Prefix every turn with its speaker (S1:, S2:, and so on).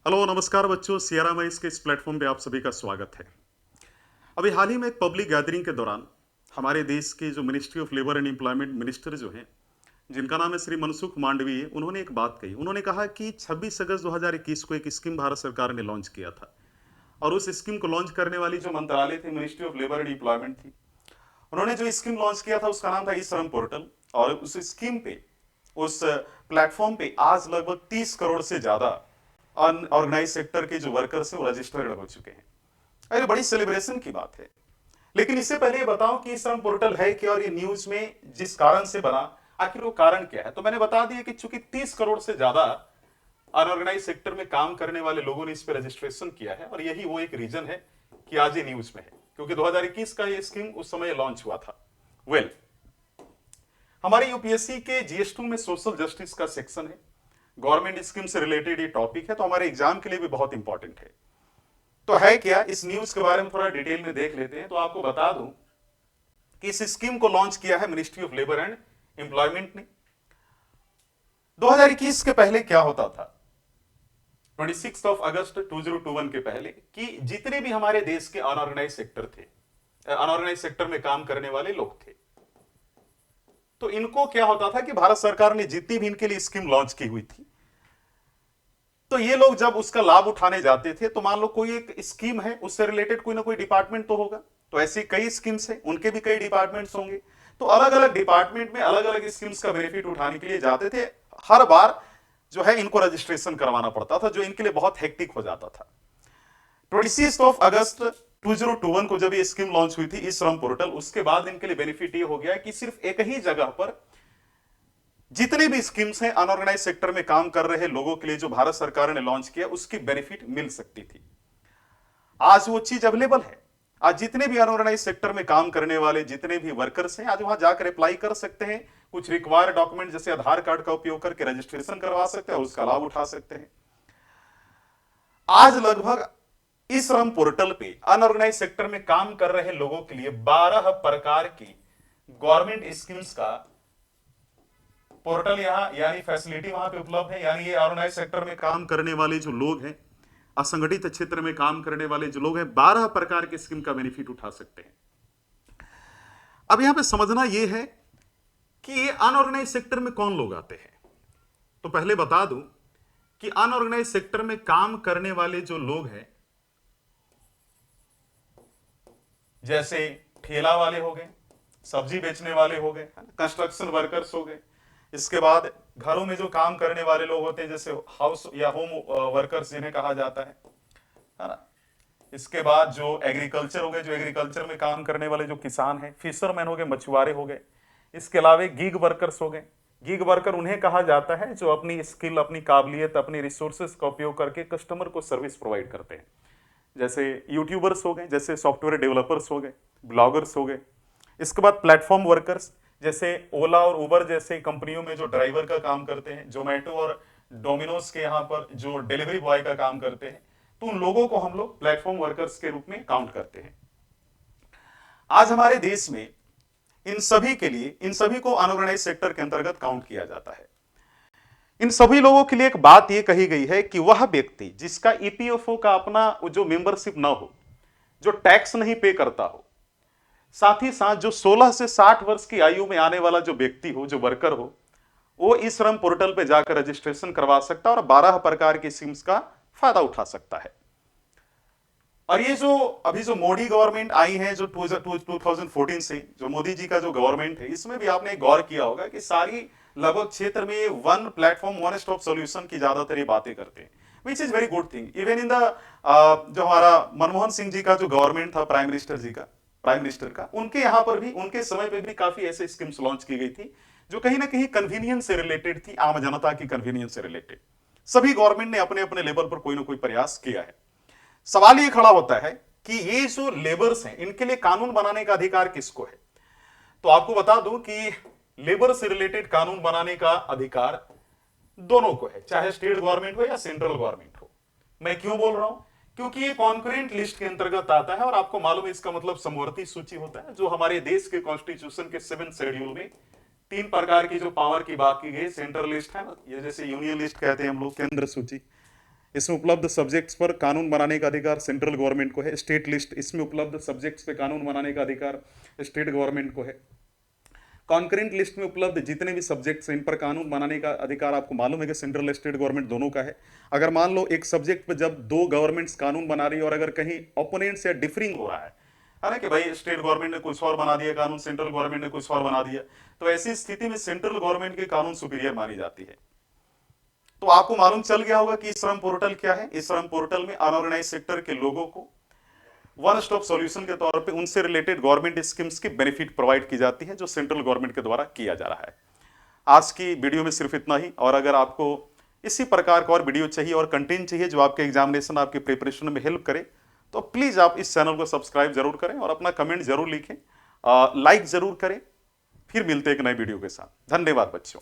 S1: Hello नमस्कार बच्चों, Sierra माइस के इस प्लेटफॉर्म पे आप सभी का स्वागत है। अभी हाल ही में एक पब्लिक गैदरिंग के दौरान हमारे देश के जो ministry of labour and employment minister जो हैं, जिनका नाम है श्री मनसुख मांडवीय, उन्होंने एक बात कही। उन्होंने कहा कि 26 अगस्त 2021 को एक स्कीम भारत सरकार ने लॉन्च किया था और उस स्कीम को लॉन्च करने वाली जो मंत्रालय थी, ministry of labour and employment थी। उन्होंने जो स्कीम लॉन्च किया था उसका नाम था ई श्रम पोर्टल। और उस स्कीम पे, उस प्लेटफॉर्म पे आज लगभग 30 करोड़ से ज्यादा अनऑर्गेनाइज सेक्टर के जो वर्कर्स हैं वो रजिस्टर्ड हो चुके हैं। अरे बड़ी सेलिब्रेशन की बात है। लेकिन इससे पहले ये बताओ कि श्रम पोर्टल है क्या, और ये न्यूज में जिस कारण से बना, आखिर वो कारण क्या है। तो मैंने बता दिया कि चूंकि 30 करोड़ से ज्यादा अनऑर्गेनाइज सेक्टर में काम करने वाले लोगों ने इस पर रजिस्ट्रेशन किया है, और यही वो एक रीजन है कि आज ये न्यूज में है, क्योंकि 2021 का ये स्कीम उस समय लॉन्च हुआ था। वेल, हमारे यूपीएससी के जीएस2 में सोशल जस्टिस का सेक्शन है। गवर्नमेंट स्कीम से रिलेटेड ये टॉपिक है, तो हमारे एग्जाम के लिए भी बहुत इंपॉर्टेंट है। तो है क्या, इस न्यूज के बारे में थोड़ा डिटेल में देख लेते हैं। तो आपको बता दूं कि इस स्कीम को लॉन्च किया है ministry of labour and employment ने। 2021 के पहले क्या होता था, 26 अगस्त 2021 के पहले, कि जितने भी हमारे देश के अनऑर्गेनाइज सेक्टर थे, अनऑर्गेनाइज सेक्टर में काम करने वाले लोग थे, तो इनको क्या होता था कि भारत सरकार ने जितनी भी इनके लिए स्कीम लॉन्च की हुई थी, तो ये लोग जब उसका लाभ उठाने जाते थे, तो मान लो कोई एक स्कीम है, उससे रिलेटेड कोई ना कोई डिपार्टमेंट तो होगा। तो ऐसी कई स्कीम्स है, उनके भी कई डिपार्टमेंट्स होंगे। तो अलग अलग डिपार्टमेंट में अलग अलग स्कीम्स का बेनिफिट उठाने के लिए जाते थे। हर बार जो है इनको रजिस्ट्रेशन करवाना पड़ता था, जो इनके लिए बहुत हेक्टिक हो जाता था। 26 अगस्त 2021 को जब ये स्कीम लॉन्च हुई थी, ई श्रम पोर्टल, उसके बाद इनके लिए बेनिफिट ये हो गया कि सिर्फ एक ही जगह पर जितने भी स्कीम्स हैं अनऑर्गेनाइज सेक्टर में काम कर रहे लोगों के लिए, जो भारत सरकार ने लॉन्च किया, उसकी बेनिफिट मिल सकती थी। आज वो चीज अवेलेबल है। आज जितने भी अनऑर्गेनाइज सेक्टर में काम करने वाले जितने भी वर्कर्स हैं, आज वहां जाकर अप्लाई कर सकते हैं। कुछ रिक्वायर्ड डॉक्यूमेंट जैसे आधार कार्ड का उपयोग करके रजिस्ट्रेशन करवा सकते हैं, उसका लाभ उठा सकते हैं। आज लगभग इस श्रम पोर्टल पे अनऑर्गेनाइज सेक्टर में काम कर रहे लोगों के लिए 12 प्रकार की गवर्नमेंट स्कीम्स का पोर्टल यहां, यानी फैसिलिटी वहां पे उपलब्ध है। यानी ये ऑर्गेनाइज सेक्टर में काम करने वाले जो लोग हैं, असंगठित क्षेत्र में काम करने वाले जो लोग हैं, 12 प्रकार के स्कीम का बेनिफिट उठा सकते हैं। अब यहां पे समझना यह है कि ये अनऑर्गेनाइज सेक्टर में कौन लोग आते हैं। तो पहले बता दूं कि अनऑर्गेनाइज सेक्टर में काम करने वाले जो लोग हैं, जैसे ठेला वाले हो गए, सब्जी बेचने वाले हो गए, कंस्ट्रक्शन वर्कर्स हो गए। इसके बाद घरों में जो काम करने वाले लोग होते हैं, जैसे हाउस या होम वर्कर्स जिन्हें कहा जाता है ना। इसके बाद जो एग्रीकल्चर हो गए, जो एग्रीकल्चर में काम करने वाले जो किसान हैं, फिशरमैन हो गए, मछुआरे हो गए। इसके अलावा गीग वर्कर्स हो गए। गीग वर्कर उन्हें कहा जाता है जो अपनी स्किल, अपनी काबिलियत, अपनी रिसोर्सेज का उपयोग करके कस्टमर को सर्विस प्रोवाइड करते हैं। जैसे यूट्यूबर्स हो गए, जैसे सॉफ्टवेयर डेवलपर्स हो गए, ब्लॉगर्स हो गए। इसके बाद प्लेटफॉर्म वर्कर्स, जैसे ओला और उबर जैसे कंपनियों में जो ड्राइवर का काम करते हैं, जोमेटो और डोमिनोज के यहाँ पर जो डिलीवरी बॉय का काम करते हैं, तो उन लोगों को हम लोग प्लेटफॉर्म वर्कर्स के रूप में काउंट करते हैं। आज हमारे देश में इन सभी के लिए, इन सभी को अनऑर्गेनाइज सेक्टर के अंतर्गत काउंट किया जाता है। इन सभी लोगों के लिए एक बात यह कही गई है कि वह व्यक्ति जिसका ईपीएफओ का अपना जो मेंबरशिप ना हो, जो टैक्स नहीं पे करता हो, साथ ही साथ जो 16 से 60 वर्ष की आयु में आने वाला जो व्यक्ति हो, जो वर्कर हो, वो इस श्रम पोर्टल पे जाकर रजिस्ट्रेशन करवा सकता है और 12 प्रकार की स्कीम्स का फायदा उठा सकता है। और ये जो अभी जो मोदी गवर्नमेंट आई है, जो 2014 से जो मोदी जी का जो गवर्नमेंट है, इसमें भी आपने गौर किया होगा कि सारी लगभग क्षेत्र में one platform, one stop solution की ज्यादातर ये बातें करते हैं, which is very good thing. Even in the जो हमारा मनमोहन सिंह जी का जो गवर्नमेंट था, प्राइम मिनिस्टर जी का, प्राइम मिनिस्टर का, उनके यहां पर भी, उनके समय पे भी काफी ऐसे स्कीम्स लॉन्च की गई थी जो कहीं ना कहीं कन्वीनियंस से रिलेटेड थी, आम जनता की कन्वीनियंस से रिलेटेड। सभी गवर्नमेंट ने अपने अपने लेवल पर कोई ना कोई प्रयास किया है। सवाल ये खड़ा होता है कि ये जो लेबर्स हैं, इनके लिए कानून बनाने का अधिकार किसको है। तो आपको बता दूं कि लेबर से रिलेटेड कानून बनाने का अधिकार दोनों को है, चाहे स्टेट गवर्नमेंट हो या सेंट्रल गवर्नमेंट हो। मैं क्यों बोल रहा हूं, क्योंकि ये कॉन्करेंट लिस्ट के अंतर्गत आता है, और आपको मालूम है इसका मतलब समवर्ती सूची होता है, जो हमारे देश के कॉन्स्टिट्यूशन के 7th शेड्यूल में 3 प्रकार की जो पावर की बात की गई, सेंट्रल लिस्ट है, ये जैसे यूनियन लिस्ट कहते हैं हम लोग, केंद्र सूची, इसमें उपलब्ध सब्जेक्ट्स पर कानून बनाने का अधिकार सेंट्रल गवर्नमेंट को है। स्टेट लिस्ट, इसमें उपलब्ध सब्जेक्ट्स पे कानून बनाने का अधिकार स्टेट गवर्नमेंट को है। कॉन्करेंट लिस्ट में उपलब्ध जितने भी सब्जेक्ट्स हैं इन पर कानून बनाने का अधिकार आपको मालूम है कि सेंट्रल स्टेट गवर्नमेंट दोनों का है। अगर मान लो एक सब्जेक्ट पर जब दो गवर्नमेंट्स कानून बना रही है और अगर कहीं ओपोनेंट्स या डिफरिंग हो रहा है ना, कि भाई स्टेट गवर्नमेंट ने कुछ और बना दिया कानून, सेंट्रल गवर्नमेंट ने कुछ और बना दिया, तो ऐसी स्थिति में सेंट्रल गवर्नमेंट के कानून सुपीरियर मानी जाती है। तो आपको मालूम चल गया होगा कि ई श्रम पोर्टल क्या है। ई श्रम पोर्टल में अनऑर्गेनाइज सेक्टर के लोगों को वन स्टॉप सॉल्यूशन के तौर पे उनसे रिलेटेड गवर्नमेंट स्कीम्स की बेनिफिट प्रोवाइड की जाती है जो सेंट्रल गवर्नमेंट के द्वारा किया जा रहा है। आज की वीडियो में सिर्फ इतना ही, और अगर आपको इसी प्रकार का और वीडियो चाहिए और कंटेंट चाहिए जो आपके एग्जामिनेशन, आपके प्रिपरेशन में हेल्प करे, तो प्लीज आप इस चैनल को सब्सक्राइब जरूर करें और अपना कमेंट जरूर लिखें, लाइक जरूर करें। फिर मिलते हैं एक नए वीडियो के साथ। धन्यवाद बच्चों।